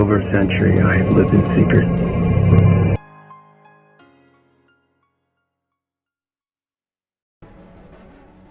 over a century, I have lived in secret.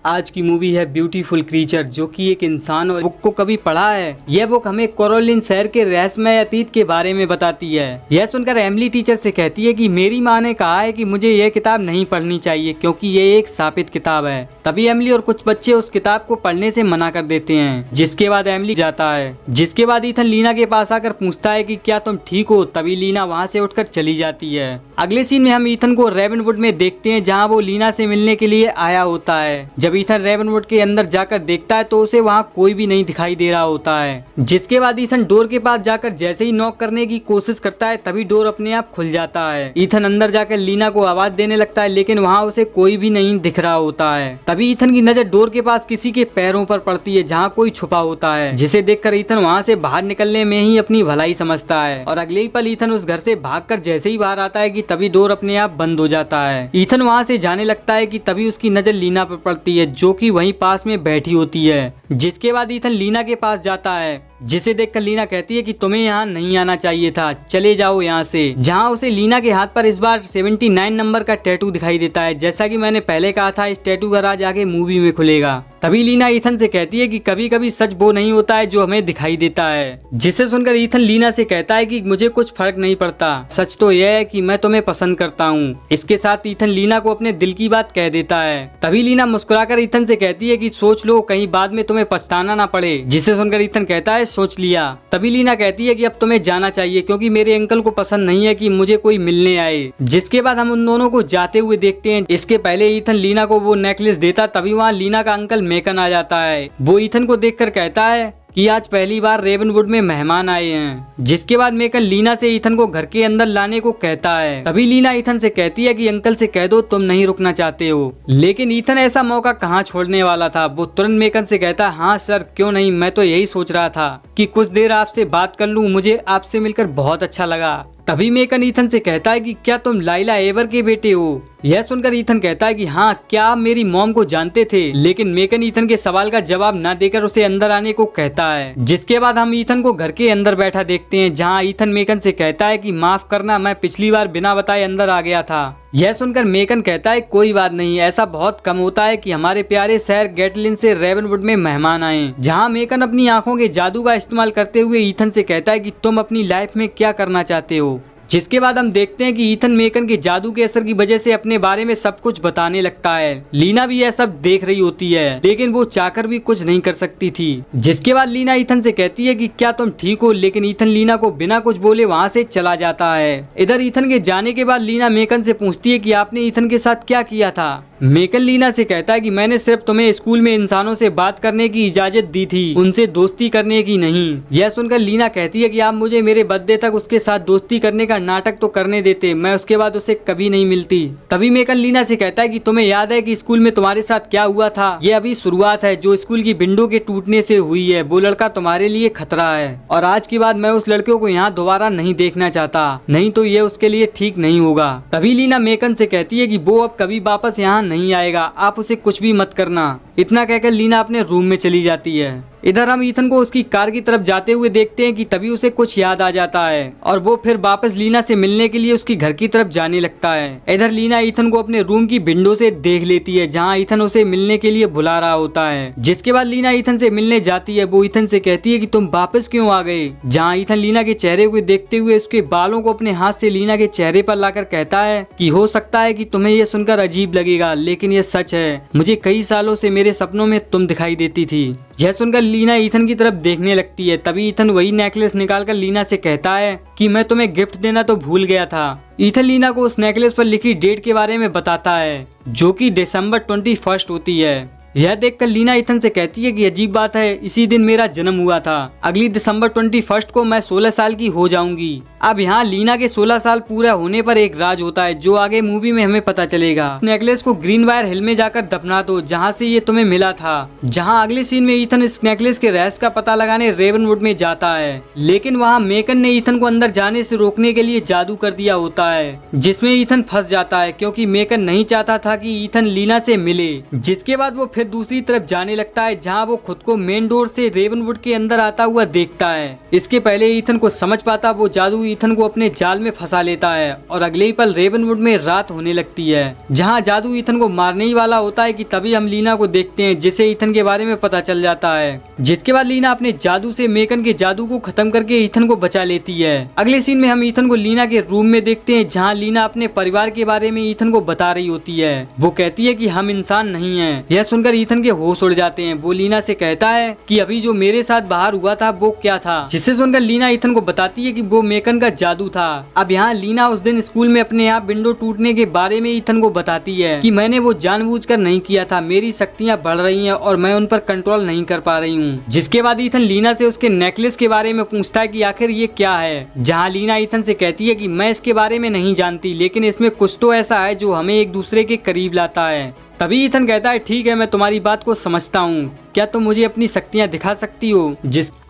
आज की movie है ब्यूटीफुल क्रीचर, जो कि एक इंसान और बुक को कभी पढ़ा है। यह बुक हमें कोरोलिन शहर के रहस्यमय अतीत के बारे में बताती है। यह सुनकर एमिली टीचर से कहती है कि मेरी माँ ने कहा है कि मुझे यह किताब नहीं पढ़नी चाहिए क्योंकि यह एक शापित किताब है। तभी एमिली और कुछ बच्चे उस किताब को पढ़ने से मना कर देते हैं, जिसके बाद एमिली जाता है। जिसके बाद ईथन लीना के पास आकर पूछता है कि क्या तुम ठीक हो। तभी लीना वहाँ से उठकर चली जाती है। अगले सीन में हम ईथन को रेवनवुड में देखते हैं, जहाँ वो लीना से मिलने के लिए आया होता है। जब ईथन रेवनवुड के अंदर जाकर देखता है तो उसे वहाँ कोई भी नहीं दिखाई दे रहा होता है। जिसके बाद ईथन डोर के पास जाकर जैसे ही नॉक करने की कोशिश करता है, तभी डोर अपने आप खुल जाता है। ईथन अंदर जाकर लीना को आवाज देने लगता है, लेकिन वहाँ उसे कोई भी नहीं दिख रहा होता है। तभी ईथन की नजर डोर के पास किसी के पैरों पर पड़ती है, जहाँ कोई छुपा होता है, जिसे देखकर ईथन वहाँ से बाहर निकलने में ही अपनी भलाई समझता है। और अगले ही पल ईथन उस घर से भागकर जैसे ही बाहर आता है कि तभी डोर अपने आप बंद हो जाता है। ईथन वहाँ से जाने लगता है कि तभी उसकी नजर लीना पर पड़ती है, जो कि वहीं पास में बैठी होती है। जिसके बाद ईथन लीना के पास जाता है, जिसे देखकर लीना कहती है कि तुम्हें यहाँ नहीं आना चाहिए था, चले जाओ यहाँ से। जहाँ उसे लीना के हाथ पर इस बार 79 नंबर का टैटू दिखाई देता है। जैसा कि मैंने पहले कहा था, इस टैटू का राज आगे मूवी में खुलेगा। तभी लीना ईथन से कहती है कि कभी कभी सच वो नहीं होता है जो हमें दिखाई देता है। जिसे सुनकर ईथन लीना से कहता है कि मुझे कुछ फर्क नहीं पड़ता, सच तो यह है कि मैं तुम्हें पसंद करता हूँ। इसके साथ ईथन लीना को अपने दिल की बात कह देता है। तभी लीना मुस्कुराकर ईथन से कहती है कि सोच लो, कहीं बाद में तुम्हें पछताना ना पड़े। जिसे सुनकर ईथन कहता है सोच लिया। तभी लीना कहती है कि अब तुम्हें जाना चाहिए, क्योंकि मेरे अंकल को पसंद नहीं है कि मुझे कोई मिलने आए। जिसके बाद हम उन दोनों को जाते हुए देखते हैं। इसके पहले ईथन लीना को वो नेकलेस देता, तभी वहाँ लीना का अंकल मेकन आ जाता है। वो ईथन को देखकर कहता है कि आज पहली बार रेवनवुड में मेहमान आए हैं। जिसके बाद मेकन लीना से ईथन को घर के अंदर लाने को कहता है। तभी लीना ईथन से कहती है कि अंकल से कह दो तुम नहीं रुकना चाहते हो। लेकिन ईथन ऐसा मौका कहाँ छोड़ने वाला था। वो तुरंत मेकन से कहता है, हाँ सर, क्यों नहीं, मैं तो यही सोच रहा था कि कुछ देर आपसे बात कर लूं, मुझे आपसे मिलकर बहुत अच्छा लगा। तभी मेकन ईथन से कहता है कि क्या तुम लाइला एवर के बेटे हो। यह सुनकर ईथन कहता है कि हाँ, क्या आप मेरी मॉम को जानते थे। लेकिन मेकन ईथन के सवाल का जवाब न देकर उसे अंदर आने को कहता है। जिसके बाद हम ईथन को घर के अंदर बैठा देखते हैं, जहाँ ईथन मेकन से कहता है कि माफ करना, मैं पिछली बार बिना बताए अंदर आ गया था। यह सुनकर मेकन कहता है कोई बात नहीं, ऐसा बहुत कम होता है कि हमारे प्यारे शहर गेटलिन से रेवनवुड में मेहमान आए। जहाँ मेकन अपनी आंखों के जादू का इस्तेमाल करते हुए ईथन से कहता है कि तुम अपनी लाइफ में क्या करना चाहते हो। जिसके बाद हम देखते हैं कि ईथन मेकन के जादू के असर की वजह से अपने बारे में सब कुछ बताने लगता है। लीना भी यह सब देख रही होती है, लेकिन वो चाहकर भी कुछ नहीं कर सकती थी। जिसके बाद लीना ईथन से कहती है कि क्या तुम ठीक हो। लेकिन ईथन लीना को बिना कुछ बोले वहाँ से चला जाता है। इधर ईथन के जाने के बाद लीना मेकन से पूछती है कि आपने ईथन के साथ क्या किया था। मेकन लीना से कहता है कि मैंने सिर्फ तुम्हें स्कूल में इंसानों से बात करने की इजाजत दी थी, उनसे दोस्ती करने की नहीं। यह सुनकर लीना कहती है कि आप मुझे मेरे बर्थडे तक उसके साथ दोस्ती करने का नाटक तो करने देते, मैं उसके बाद उसे कभी नहीं मिलती। तभी मेकन लीना से कहता है कि तुम्हें याद है कि स्कूल में तुम्हारे साथ क्या हुआ था। ये अभी शुरुआत है, जो स्कूल की विंडो के टूटने से हुई है। वो लड़का तुम्हारे लिए खतरा है, और आज के बाद मैं उस लड़के को यहाँ दोबारा नहीं देखना चाहता, नहीं तो ये उसके लिए ठीक नहीं होगा। तभी लीना मेकन से कहती है कि वो अब कभी वापस यहाँ नहीं आएगा, आप उसे कुछ भी मत करना। इतना कहकर लीना अपने रूम में चली जाती है। इधर हम ईथन को उसकी कार की तरफ जाते हुए देखते हैं कि तभी उसे कुछ याद आ जाता है, और वो फिर वापस लीना से मिलने के लिए उसकी घर की तरफ जाने लगता है। इधर लीना ईथन को अपने रूम की विंडो से देख लेती है, जहां ईथन उसे मिलने के लिए बुला रहा होता है। जिसके बाद लीना ईथन से मिलने जाती है। वो ईथन से कहती है कि तुम वापस क्यों आ गए। जहाँ ईथन लीना के चेहरे को देखते हुए उसके बालों को अपने हाथ से लीना के चेहरे पर लाकर कहता है कि हो सकता है कि तुम्हें यह सुनकर अजीब लगेगा, लेकिन यह सच है, मुझे कई सालों से मेरे सपनों में तुम दिखाई देती थी। यह सुनकर लीना ईथन की तरफ देखने लगती है। तभी ईथन वही नेकलेस निकालकर लीना से कहता है कि मैं तुम्हें गिफ्ट देना तो भूल गया था। ईथन लीना को उस नेकलेस पर लिखी डेट के बारे में बताता है, जो कि दिसंबर 21 होती है। यह देखकर लीना ईथन से कहती है कि अजीब बात है, इसी दिन मेरा जन्म हुआ था। अगली दिसंबर 21 को मैं 16 साल की हो जाऊंगी। अब यहाँ लीना के 16 साल पूरा होने पर एक राज होता है, जो आगे मूवी में हमें पता चलेगा। नेकलेस को ग्रीन वायर हिल में जाकर दफना दो, जहाँ से ये तुम्हें मिला था। जहाँ अगले सीन में ईथन इस नेकलेस के रहस्य का पता लगाने रेवनवुड में जाता है, लेकिन वहाँ मेकन ने ईथन को अंदर जाने से रोकने के लिए जादू कर दिया होता है, जिसमें ईथन फंस जाता है, क्योंकि मेकन नहीं चाहता था कि ईथन लीना से मिले। जिसके बाद वो फिर दूसरी तरफ जाने लगता है जहाँ वो खुद को मेन डोर से रेवनवुड के अंदर आता हुआ देखता है। इसके पहले ईथन को समझ पाता वो जादू ईथन को अपने जाल में फंसा लेता है और अगले ही पल रेवनवुड में रात होने लगती है जहाँ जादू ईथन को मारने ही वाला होता है कि तभी हम लीना को देखते हैं जिसे ईथन के बारे में पता चल जाता है। जिसके बाद लीना अपने जादू से मेकन के जादू को खत्म करके ईथन को बचा लेती है। अगले सीन में हम ईथन को लीना के रूम में देखते हैं जहाँ लीना अपने परिवार के बारे में ईथन को बता रही होती है। वो कहती है कि हम इंसान नहीं हैं। यह सुनकर ईथन के होश उड़ जाते हैं। वो लीना से कहता है कि अभी जो मेरे साथ बाहर हुआ था वो क्या था, जिससे सुनकर लीना ईथन को बताती है कि वो मेकन का जादू था। अब यहाँ लीना उस दिन स्कूल में अपने आप विंडो टूटने के बारे में ईथन को बताती है कि मैंने वो जानबूझकर नहीं किया था, मेरी शक्तियाँ बढ़ रही हैं और मैं उन पर कंट्रोल नहीं कर पा रही हूँ। जिसके बाद ईथन लीना से उसके नेकलेस के बारे में पूछता है कि आखिर ये क्या है, जहाँ लीना ईथन से कहती है कि मैं इसके बारे में नहीं जानती, लेकिन इसमें कुछ तो ऐसा है जो हमें एक दूसरे के करीब लाता है। तभी ईथन कहता है ठीक है, मैं तुम्हारी बात को समझता हूँ, क्या तुम मुझे अपनी शक्तियाँ दिखा सकती हो।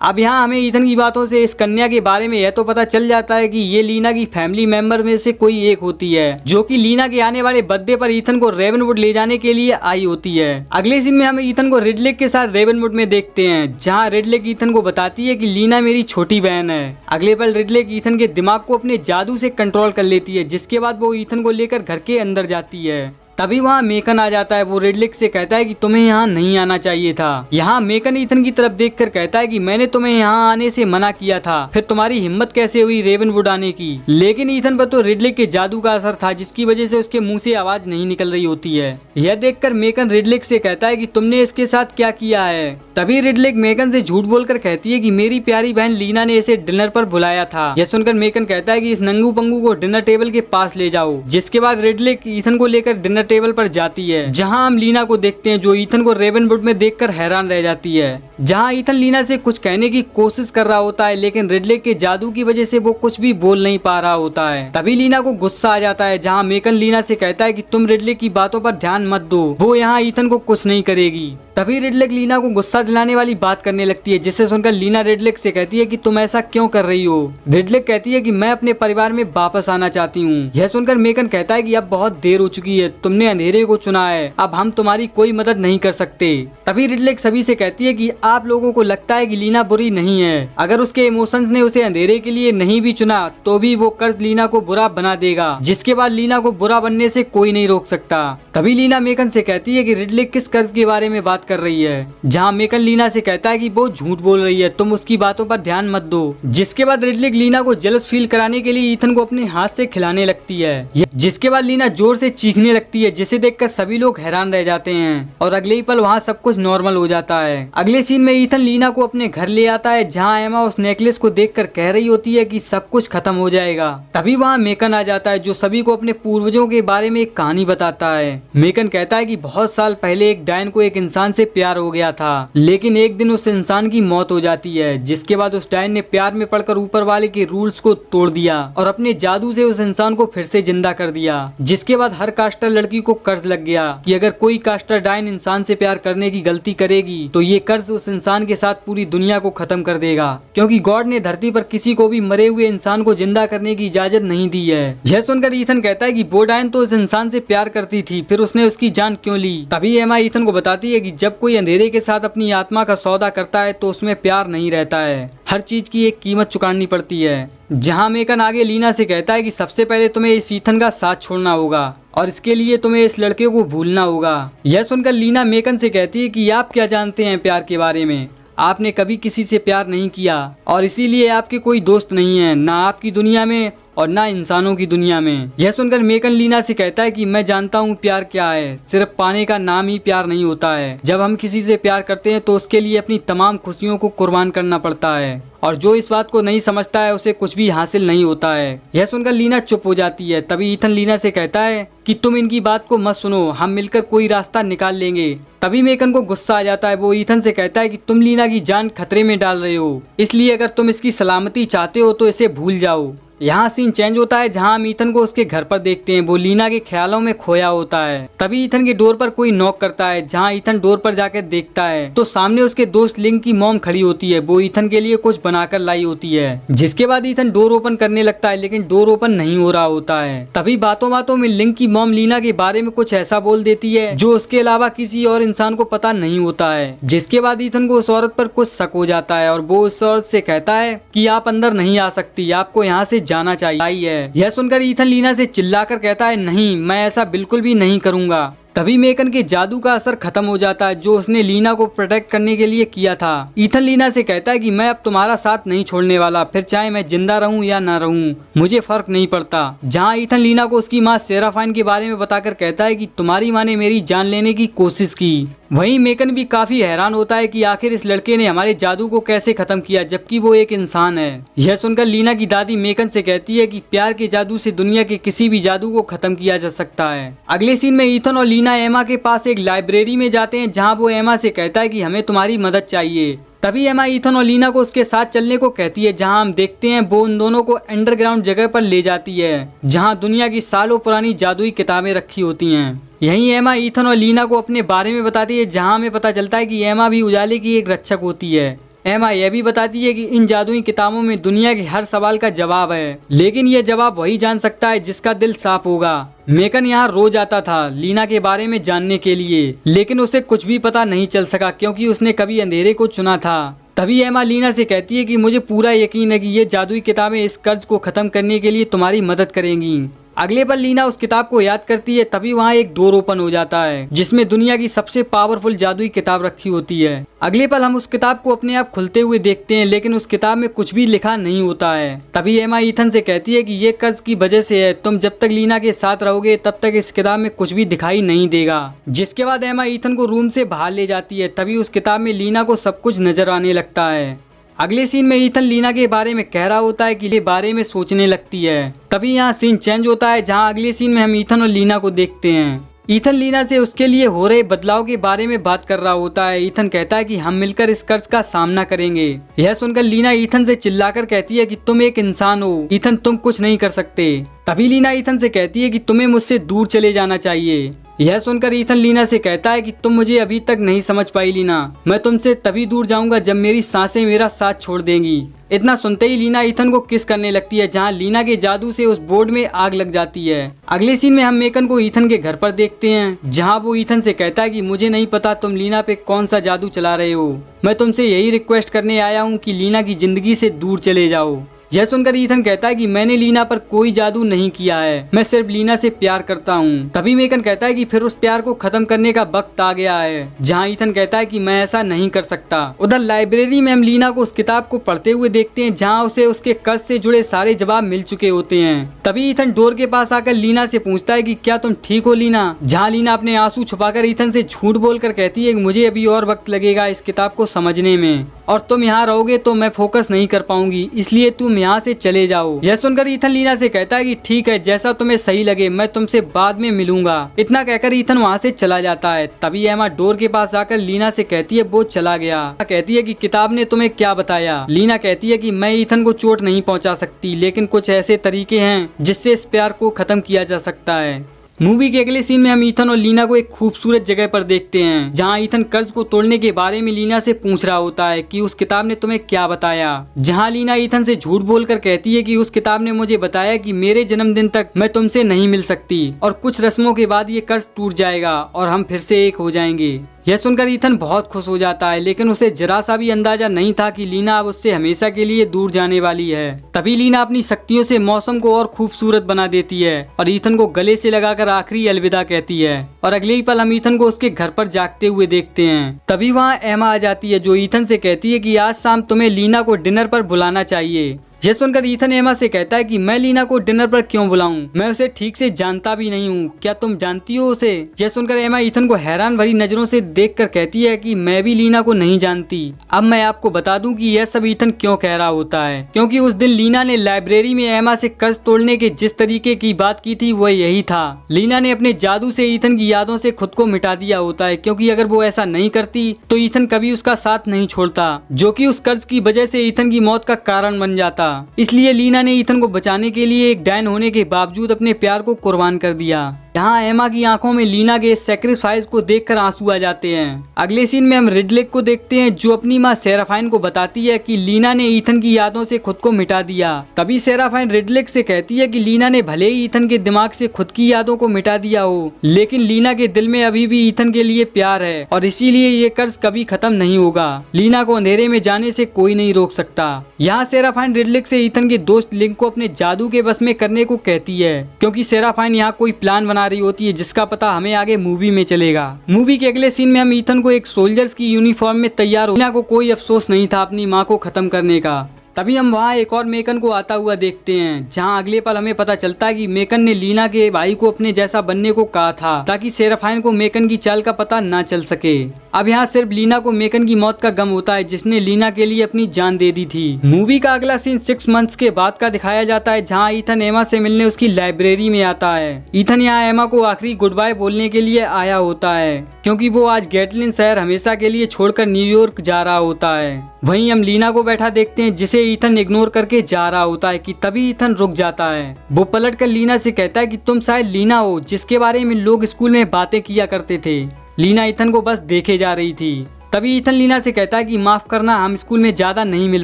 अब यहाँ हमें ईथन की बातों से इस कन्या के बारे में यह तो पता चल जाता है कि ये लीना की फैमिली मेंबर में से कोई एक होती है, जो कि लीना के आने वाले बर्थडे पर ईथन को रेवनवुड ले जाने के लिए आई होती है। अगले सीन में हम ईथन को रिडलेक के साथ रेवनवुड में देखते हैं जहाँ रिडलेक ईथन को बताती है कि लीना मेरी छोटी बहन है। अगले पल रिडलेक ईथन के दिमाग को अपने जादू से कंट्रोल कर लेती है, जिसके बाद वो ईथन को लेकर घर के अंदर जाती है। तभी वहाँ मेकन आ जाता है। वो रिडलेक से कहता है कि तुम्हें यहाँ नहीं आना चाहिए था। यहाँ मेकन ईथन की तरफ देखकर कहता है कि मैंने तुम्हें यहाँ आने से मना किया था, फिर तुम्हारी हिम्मत कैसे हुई रेवनवुड आने की। लेकिन ईथन पर तो रिडलेक के जादू का असर था, जिसकी वजह से उसके मुंह से आवाज नहीं निकल रही होती है। यह देखकर मेकन रिडलेक से कहता है कि तुमने इसके साथ क्या किया है। तभी रिडलेक मेकन से झूठ बोलकर कहती है कि मेरी प्यारी बहन लीना ने इसे डिनर पर बुलाया था। यह सुनकर मेकन कहता है कि इस नंगू पंगू को डिनर टेबल के पास ले जाओ। जिसके बाद रिडलेक ईथन को लेकर डिनर टेबल पर जाती है, जहां हम लीना को देखते हैं जो ईथन को रेवनवुड में देखकर हैरान रह जाती है। जहां ईथन लीना से कुछ कहने की कोशिश कर रहा होता है, लेकिन रिडलेक के जादू की वजह से वो कुछ भी बोल नहीं पा रहा होता है। तभी लीना को गुस्सा आ जाता है, जहां मेकन लीना से कहता है कि तुम रिडलेक की बातों पर ध्यान मत दो, वो यहाँ ईथन को कुछ नहीं करेगी। तभी रिडलेक लीना को गुस्सा दिलाने वाली बात करने लगती है, जिससे सुनकर लीना रिडलेक से कहती है कि तुम ऐसा क्यों कर रही हो। रिडलेक कहती है कि मैं अपने परिवार में वापस आना चाहती हूँ। यह सुनकर मेकन कहता है कि अब बहुत देर हो चुकी है, तुमने अंधेरे को चुना है, अब हम तुम्हारी कोई मदद नहीं कर सकते। तभी रिडलेक सभी से कहती है कि आप लोगों को लगता है कि लीना बुरी नहीं है, अगर उसके इमोशंस ने उसे अंधेरे के लिए नहीं भी चुना तो भी वो कर्ज लीना को बुरा बना देगा, जिसके बाद लीना को बुरा बनने से कोई नहीं रोक सकता। तभी लीना मेकन से कहती है कि रिडलेक किस कर्ज के बारे में बात कर रही है, जहाँ मेकन लीना से कहता है कि वो झूठ बोल रही है, तुम उसकी बातों पर ध्यान मत दो। जिसके बाद रिडलेक लीना को जेलस फील कराने के लिए ईथन को अपने हाथ से खिलाने लगती है, जिसके बाद लीना जोर से चीखने लगती है, जिसे देखकर सभी लोग हैरान रह जाते हैं और अगले ही पल वहाँ सब कुछ नॉर्मल हो जाता है। अगले सीन में ईथन लीना को अपने घर ले आता है, जहाँ एमा उस नेकलेस को देखकर कह रही होती है कि सब कुछ खत्म हो जाएगा। तभी वहाँ मेकन आ जाता है, जो सभी को अपने पूर्वजों के बारे में एक कहानी बताता है। मेकन कहता है कि बहुत साल पहले एक डायन को एक इंसान से प्यार हो गया था, लेकिन एक दिन उस इंसान की मौत हो जाती है। जिसके बाद उस डायन ने प्यार में पड़कर ऊपर वाले के रूल्स को तोड़ दिया और अपने जादू से उस इंसान को फिर से जिंदा कर दिया। जिसके बाद हर कास्टर लड़की को कर्ज लग गया कि अगर कोई कास्टर डायन इंसान से प्यार करने की गलती करेगी तो ये कर्ज उस इंसान के साथ पूरी दुनिया को खत्म कर देगा, क्योंकि गॉड ने धरती पर किसी को भी मरे हुए इंसान को जिंदा करने की इजाजत नहीं दी है। यह सुनकर ईथन कहता है कि वो डायन तो उस इंसान से प्यार करती थी, फिर उसने उसकी जान क्यों ली। तभी एमा ईथन को बताती है कि जब कोई अंधेरे के साथ अपनी आत्मा का सौदा करता है तो उसमें प्यार नहीं रहता है, हर चीज की एक कीमत चुकानी पड़ती है। जहां मेकन आगे लीना से कहता है कि सबसे पहले तुम्हें इस ईथन का साथ छोड़ना होगा और इसके लिए तुम्हें इस लड़के को भूलना होगा। यह सुनकर लीना मेकन से कहती है कि आप क्या जानते हैं प्यार के बारे में, आपने कभी किसी से प्यार नहीं किया और इसीलिए आपके कोई दोस्त नहीं है, ना आपकी दुनिया में और ना इंसानों की दुनिया में। यह सुनकर मेकन लीना से कहता है कि मैं जानता हूँ प्यार क्या है, सिर्फ पाने का नाम ही प्यार नहीं होता है। जब हम किसी से प्यार करते हैं तो उसके लिए अपनी तमाम खुशियों को कुर्बान करना पड़ता है और जो इस बात को नहीं समझता है उसे कुछ भी हासिल नहीं होता है। यह सुनकर लीना चुप हो जाती है। तभी ईथन लीना से कहता है कि तुम इनकी बात को मत सुनो, हम मिलकर कोई रास्ता निकाल लेंगे। तभी मेकन को गुस्सा आ जाता है। वो ईथन से कहता है कि तुम लीना की जान खतरे में डाल रहे हो, इसलिए अगर तुम इसकी सलामती चाहते हो तो इसे भूल जाओ। यहाँ सीन चेंज होता है जहाँ हम ईथन को उसके घर पर देखते हैं। वो लीना के ख्यालों में खोया होता है। तभी ईथन के डोर पर कोई नॉक करता है। जहाँ ईथन डोर पर जाकर देखता है तो सामने उसके दोस्त लिंक की मॉम खड़ी होती है। वो ईथन के लिए कुछ बनाकर लाई होती है। जिसके बाद ईथन डोर ओपन करने लगता है, लेकिन डोर ओपन नहीं हो रहा होता है। तभी बातों बातों में लिंक की मॉम लीना के बारे में कुछ ऐसा बोल देती है जो उसके अलावा किसी और इंसान को पता नहीं होता है। जिसके बाद ईथन को उस औरत पर कुछ शक हो जाता है और वो उस औरत से कहता है कि आप अंदर नहीं आ सकती, आपको यहाँ से जाना चाहिए। यह सुनकर ईथन लीना से चिल्लाकर कहता है, नहीं, मैं ऐसा बिल्कुल भी नहीं करूँगा। तभी मेकन के जादू का असर खत्म हो जाता है जो उसने लीना को प्रोटेक्ट करने के लिए किया था। ईथन लीना से कहता है कि मैं अब तुम्हारा साथ नहीं छोड़ने वाला, फिर चाहे मैं जिंदा रहूं या ना रहूं, मुझे फर्क नहीं पड़ता। जहां ईथन लीना को उसकी माँ सेराफाइन के बारे में बताकर कहता है कि तुम्हारी माँ ने मेरी जान लेने की कोशिश की। वहीं मेकन भी काफी हैरान होता है कि आखिर इस लड़के ने हमारे जादू को कैसे खत्म किया, जबकि वो एक इंसान है। यह सुनकर लीना की दादी मेकन से कहती है कि प्यार के जादू से दुनिया के किसी भी जादू को खत्म किया जा सकता है। अगले सीन में ईथन और लीना एमा के पास एक लाइब्रेरी में जाते हैं जहां वो एमा से कहता है कि हमें तुम्हारी मदद चाहिए। तभी एमा ईथन और लीना को उसके साथ चलने को कहती है। जहां हम देखते हैं वो उन दोनों को अंडरग्राउंड जगह पर ले जाती है जहां दुनिया की सालों पुरानी जादुई किताबें रखी होती हैं। यहीं एमा ईथन और लीना को अपने बारे में बताती है, जहां हमें पता चलता है कि एमा भी उजाले की एक रक्षक होती है। एमा यह भी बताती है कि इन जादुई किताबों में दुनिया के हर सवाल का जवाब है, लेकिन यह जवाब वही जान सकता है जिसका दिल साफ होगा। मेकन यहाँ रोज आता था लीना के बारे में जानने के लिए, लेकिन उसे कुछ भी पता नहीं चल सका क्योंकि उसने कभी अंधेरे को चुना था। तभी एमा लीना से कहती है कि मुझे पूरा यकीन है कि ये जादुई किताबें इस कर्ज को खत्म करने के लिए तुम्हारी मदद करेंगी। अगले पल लीना उस किताब को याद करती है। तभी वहाँ एक डोर ओपन हो जाता है जिसमें दुनिया की सबसे पावरफुल जादुई किताब रखी होती है। अगले पल हम उस किताब को अपने आप खुलते हुए देखते हैं, लेकिन उस किताब में कुछ भी लिखा नहीं होता है। तभी एमा ईथन से कहती है कि ये कर्ज की वजह से है, तुम जब तक लीना के साथ रहोगे तब तक इस किताब में कुछ भी दिखाई नहीं देगा। जिसके बाद एमा ईथन को रूम से बाहर ले जाती है। तभी उस किताब में लीना को सब कुछ नजर आने लगता है। अगले सीन में ईथन लीना के बारे में कह रहा होता है कि ये बारे में सोचने लगती है। तभी यहाँ सीन चेंज होता है जहाँ अगले सीन में हम ईथन और लीना को देखते हैं। ईथन लीना से उसके लिए हो रहे बदलाव के बारे में बात कर रहा होता है। ईथन कहता है कि हम मिलकर इस कर्ज का सामना करेंगे। यह सुनकर लीना ईथन से चिल्लाकर कहती है कि तुम एक इंसान हो ईथन, तुम कुछ नहीं कर सकते। तभी लीना ईथन से कहती है कि तुम्हें मुझसे दूर चले जाना चाहिए। यह सुनकर ईथन लीना से कहता है कि तुम मुझे अभी तक नहीं समझ पाई लीना, मैं तुमसे तभी दूर जाऊंगा जब मेरी सांसें मेरा साथ छोड़ देंगी। इतना सुनते ही लीना ईथन को किस करने लगती है, जहां लीना के जादू से उस बोर्ड में आग लग जाती है। अगले सीन में हम मेकन को ईथन के घर पर देखते हैं, जहां वो ईथन से कहता है कि मुझे नहीं पता तुम लीना पे कौन सा जादू चला रहे हो, मैं तुमसे यही रिक्वेस्ट करने आया हूँ कि लीना की जिंदगी से दूर चले जाओ। यह सुनकर ईथन कहता है कि मैंने लीना पर कोई जादू नहीं किया है, मैं सिर्फ लीना से प्यार करता हूँ। तभी मेकन कहता है कि फिर उस प्यार को खत्म करने का वक्त आ गया है, जहाँ ईथन कहता है कि मैं ऐसा नहीं कर सकता। उधर लाइब्रेरी में हम लीना को उस किताब को पढ़ते हुए देखते हैं, जहाँ उसे उसके कर्ज से जुड़े सारे जवाब मिल चुके होते हैं। तभी ईथन डोर के पास आकर लीना से पूछता है कि क्या तुम ठीक हो लीना, जहाँ लीना अपने आंसू छुपाकर ईथन से झूठ बोलकर कहती है कि मुझे अभी और वक्त लगेगा इस किताब को समझने में, और तुम यहाँ रहोगे तो मैं फोकस नहीं कर पाऊंगी, इसलिए तुम यहाँ से चले जाओ। यह सुनकर ईथन लीना से कहता है कि ठीक है, जैसा तुम्हें सही लगे, मैं तुमसे बाद में मिलूंगा। इतना कहकर ईथन वहाँ से चला जाता है। तभी एमा डोर के पास आकर लीना से कहती है वो चला गया। कहती है कि किताब ने तुम्हें क्या बताया। लीना कहती है कि मैं ईथन को चोट नहीं पहुँचा सकती, लेकिन कुछ ऐसे तरीके हैं जिससे इस प्यार को खत्म किया जा सकता है। मूवी के अगले सीन में हम ईथन और लीना को एक खूबसूरत जगह पर देखते हैं, जहां ईथन कर्ज को तोड़ने के बारे में लीना से पूछ रहा होता है कि उस किताब ने तुम्हें क्या बताया। जहां लीना ईथन से झूठ बोलकर कहती है कि उस किताब ने मुझे बताया कि मेरे जन्मदिन तक मैं तुमसे नहीं मिल सकती और कुछ रस्मों के बाद ये कर्ज टूट जाएगा और हम फिर से एक हो जाएंगे। यह सुनकर ईथन बहुत खुश हो जाता है, लेकिन उसे जरा सा भी अंदाजा नहीं था कि लीना अब उससे हमेशा के लिए दूर जाने वाली है। तभी लीना अपनी शक्तियों से मौसम को और खूबसूरत बना देती है और ईथन को गले से लगाकर आखिरी अलविदा कहती है, और अगले ही पल हम ईथन को उसके घर पर जागते हुए देखते हैं। तभी वहाँ एमा आ जाती है, जो ईथन से कहती है कि आज शाम तुम्हें लीना को डिनर पर बुलाना चाहिए। यह सुनकर ईथन एमा से कहता है कि मैं लीना को डिनर पर क्यों बुलाऊं, मैं उसे ठीक से जानता भी नहीं हूँ, क्या तुम जानती हो उसे। यह सुनकर एमा ईथन को हैरान भरी नजरों से देखकर कहती है कि मैं भी लीना को नहीं जानती। अब मैं आपको बता दूं कि यह सब ईथन क्यों कह रहा होता है, क्योंकि उस दिन लीना ने लाइब्रेरी में एमा से कर्ज तोड़ने के जिस तरीके की बात की थी वह यही था। लीना ने अपने जादू से ईथन की यादों से खुद को मिटा दिया होता है, क्योंकि अगर वो ऐसा नहीं करती तो ईथन कभी उसका साथ नहीं छोड़ता, जो कि उस कर्ज की वजह से ईथन की मौत का कारण बन जाता। इसलिए लीना ने ईथन को बचाने के लिए एक डैन होने के बावजूद अपने प्यार को कुर्बान कर दिया। यहाँ एमा की आंखों में लीना के इस सैक्रिफाइस को देखकर आंसू आ जाते हैं। अगले सीन में हम रिडलेक को देखते हैं जो अपनी माँ सेराफाइन को बताती है कि लीना ने ईथन की यादों से खुद को मिटा दिया। तभी सेराफाइन रिडलेक से कहती है कि लीना ने भले ही ईथन के दिमाग से खुद की यादों को मिटा दिया हो, लेकिन लीना के दिल में अभी भी ईथन के लिए प्यार है और इसीलिए ये कर्ज कभी खत्म नहीं होगा। लीना को अंधेरे में जाने से कोई नहीं रोक सकता। यहाँ सेराफाइन रिडलेक से ईथन के दोस्त लिंक को अपने जादू के बस में करने को कहती है, क्योंकि सेराफाइन यहाँ कोई प्लान बना रही होती है जिसका पता हमें आगे मूवी में चलेगा। मूवी के अगले सीन में हम ईथन को एक सोल्जर्स की यूनिफॉर्म में तैयार हो, लीना को कोई अफसोस नहीं था अपनी माँ को खत्म करने का। तभी हम वहाँ एक और मेकन को आता हुआ देखते हैं, जहाँ अगले पल हमें पता चलता है कि मेकन ने लीना के भाई को अपने जैसा बनने को कहा था ताकि सेराफाइन को मेकन की चाल का पता ना चल सके। अब यहाँ सिर्फ लीना को मेकन की मौत का गम होता है जिसने लीना के लिए अपनी जान दे दी थी। मूवी का अगला सीन 6 मंथ्स के बाद का दिखाया जाता है, जहाँ ईथन एमा से मिलने उसकी लाइब्रेरी में आता है। ईथन यहाँ एमा को आखिरी गुड बाय बोलने के लिए आया होता है, क्योंकि वो आज गैटलिन शहर हमेशा के लिए छोड़कर न्यूयॉर्क जा रहा होता है। वहीं हम लीना को बैठा देखते हैं जिसे ईथन इग्नोर करके जा रहा होता है कि तभी ईथन रुक जाता है। वो पलटकर लीना से कहता है कि तुम शायद लीना हो जिसके बारे में लोग स्कूल में बातें किया करते थे। लीना ईथन को बस देखे जा रही थी। तभी ईथन लीना से कहता है कि माफ करना, हम स्कूल में ज्यादा नहीं मिल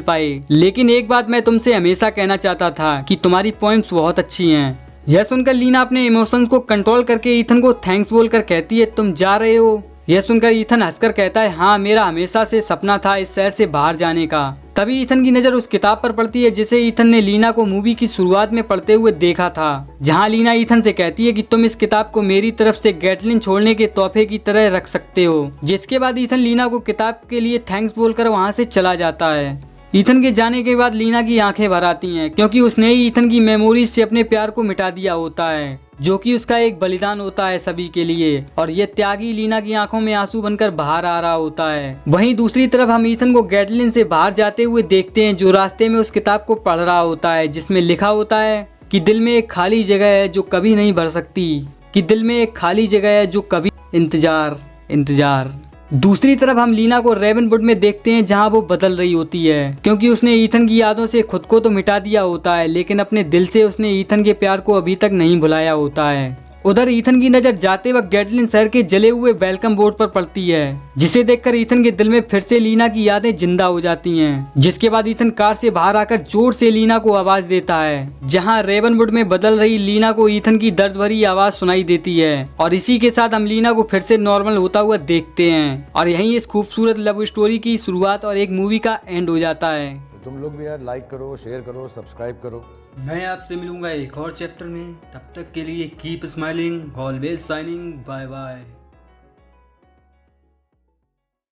पाए, लेकिन एक बात मैं तुमसे हमेशा कहना चाहता था कि तुम्हारी पोएम्स बहुत अच्छी हैं। यह सुनकर लीना अपने इमोशंस को कंट्रोल करके ईथन को थैंक्स बोलकर कहती है तुम जा रहे हो। यह सुनकर ईथन हंसकर कहता है हाँ, मेरा हमेशा से सपना था इस शहर से बाहर जाने का। तभी ईथन की नजर उस किताब पर पड़ती है जिसे ईथन ने लीना को मूवी की शुरुआत में पढ़ते हुए देखा था, जहां लीना ईथन से कहती है कि तुम इस किताब को मेरी तरफ से गैटलिन छोड़ने के तोहफे की तरह रख सकते हो। जिसके बाद ईथन लीना को किताब के लिए थैंक्स बोलकर वहां से चला जाता है। ईथन के जाने के बाद लीना की आंखें भर आती हैं, क्योंकि उसने ही ईथन की मेमोरीज से अपने प्यार को मिटा दिया होता है, जो कि उसका एक बलिदान होता है सभी के लिए। और ये त्यागी लीना की आंखों में आंसू बनकर बाहर आ रहा होता है। वहीं दूसरी तरफ हम ईथन को गैटलिन से बाहर जाते हुए देखते हैं, जो रास्ते में उस किताब को पढ़ रहा होता है जिसमें लिखा होता है कि दिल में एक खाली जगह है जो कभी नहीं भर सकती, कि दिल में एक खाली जगह है जो कभी इंतजार। दूसरी तरफ हम लीना को रेवनवुड में देखते हैं, जहां वो बदल रही होती है, क्योंकि उसने ईथन की यादों से खुद को तो मिटा दिया होता है, लेकिन अपने दिल से उसने ईथन के प्यार को अभी तक नहीं भुलाया होता है। उधर ईथन की नजर जाते वक्त गैटलिन शहर के जले हुए वेलकम बोर्ड पर पड़ती है, जिसे देखकर ईथन के दिल में फिर से लीना की यादें जिंदा हो जाती हैं। जिसके बाद ईथन कार से बाहर आकर जोर से लीना को आवाज देता है, जहां रेवनवुड में बदल रही लीना को ईथन की दर्द भरी आवाज सुनाई देती है। और इसी के साथ हम लीना को फिर से नॉर्मल होता हुआ देखते हैं, और यहीं इस खूबसूरत लव स्टोरी की शुरुआत और एक मूवी का एंड हो जाता है। तुम लोग भी यार लाइक करो, शेयर करो, सब्सक्राइब करो। मैं आपसे मिलूंगा एक और चैप्टर में, तब तक के लिए keep smiling, always shining, bye bye.